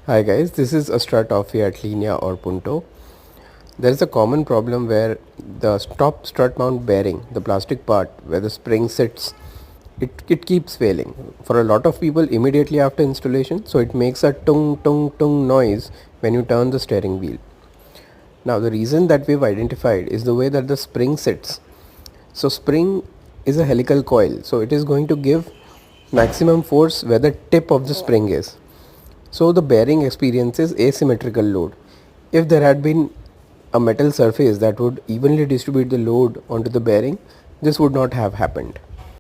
Hi guys, this is a strut of Fiat Linea or Punto. There is a common problem where the top strut mount bearing, the plastic part where the spring sits, it keeps failing for a lot of people immediately after installation, so it makes a tung tung tung noise when you turn the steering wheel. Now the reason that we've identified is the way that the spring sits. So spring is a helical coil, so it is going to give maximum force where the tip of the spring is. So the bearing experiences asymmetrical load. If there had been a metal surface that would evenly distribute the load onto the bearing, this would not have happened.